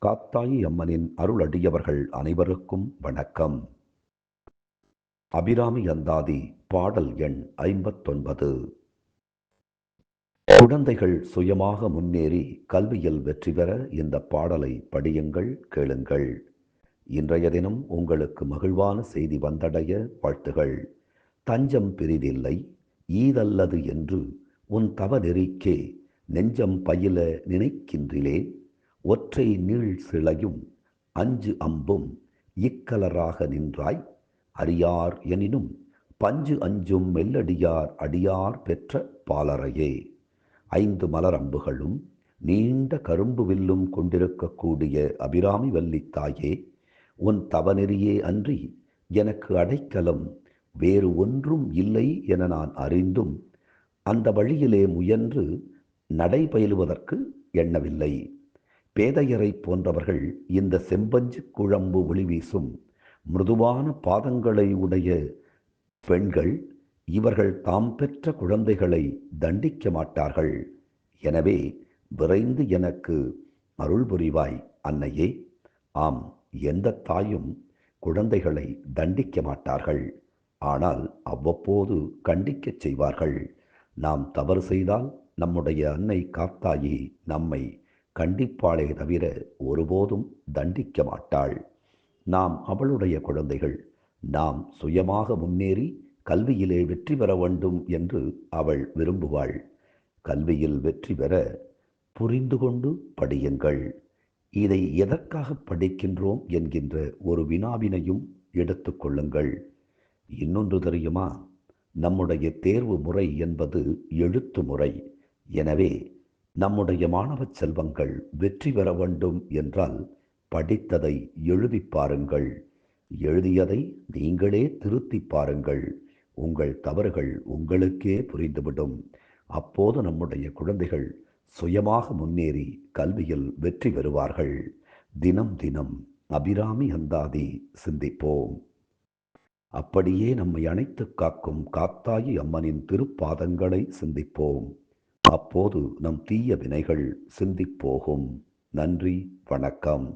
காத்தாயி அம்மனின் அருளடியவர்கள் அனைவருக்கும் வணக்கம். அபிராமி அந்தாதி பாடல் எண் 59. குழந்தைகள் சுயமாக முன்னேறி கல்வியில் வெற்றி பெற இந்த பாடலை படியுங்கள், கேளுங்கள். இன்றைய தினம் உங்களுக்கு மகிழ்வான செய்தி வந்தடைய வாழ்த்துகள். தஞ்சம் பிரிதில்லை ஈதல்லது என்று உன் தவ நெறிக்கே நெஞ்சம் பயில நினைக்கின்றிலேன். ஒற்றை நீள் சிலையும் அஞ்சு அம்பும் இக்கலராக நின்றாய். அறியார் எனினும் பஞ்சு அஞ்சும் மெல்லடியார் அடியார் பெற்ற பாலரையே. 5 மலரம்புகளும் நீண்ட கரும்பு வில்லும் கொண்டிருக்கக்கூடிய அபிராமி வல்லித்தாயே, உன் தவநெறியே அன்றி எனக்கு அடைக்கலம் வேறு ஒன்றும் இல்லை என நான் அறிந்தும் அந்த வழியிலே முயன்று நடைபயிலுவதற்கு எண்ணவில்லை. பேதையரை போன்றவர்கள் இந்த செம்பஞ்சு குழம்பு ஒளி வீசும் மிருதுவான பாதங்களை உடைய பெண்கள் இவர்கள் தாம் பெற்ற குழந்தைகளை தண்டிக்க மாட்டார்கள். எனவே விரைந்து எனக்கு அருள் புரிவாய் அன்னையே. ஆம், எந்த தாயும் குழந்தைகளை தண்டிக்க மாட்டார்கள். ஆனால் அவ்வப்போது கண்டிக்கச் செய்வார்கள். நாம் தவறு செய்தால் நம்முடைய அன்னை காத்தாயி நம்மை கண்டிப்பாளே தவிர ஒருபோதும் தண்டிக்க மாட்டாள். நாம் அவளுடைய குழந்தைகள். நாம் சுயமாக முன்னேறி கல்வியிலே வெற்றி பெற வேண்டும் என்று அவள் விரும்புவாள். கல்வியில் வெற்றி பெற புரிந்து கொண்டு படியுங்கள். இதை எதற்காக படிக்கின்றோம் என்கின்ற ஒரு வினாவினையும் எடுத்துக்கொள்ளுங்கள். இன்னொன்று தெரியுமா? நம்முடைய தேர்வு முறை என்பது எழுத்து முறை. எனவே நம்முடைய மாணவ செல்வங்கள் வெற்றி பெற வேண்டும் என்றால் படித்ததை எழுதி பாருங்கள். எழுதியதை நீங்களே திருத்தி பாருங்கள். உங்கள் தவறுகள் உங்களுக்கே புரிந்துவிடும். அப்போது நம்முடைய குழந்தைகள் சுயமாக முன்னேறி கல்வியில் வெற்றி பெறுவார்கள். தினம் தினம் அபிராமி அந்தாதி சிந்திப்போம். அப்படியே நம்மை அணைத்து காக்கும் காத்தாயி அம்மனின் திருப்பாதங்களை சிந்திப்போம். அப்போது நம் தீய வினைகள் சிந்திப்போகும். நன்றி, வணக்கம்.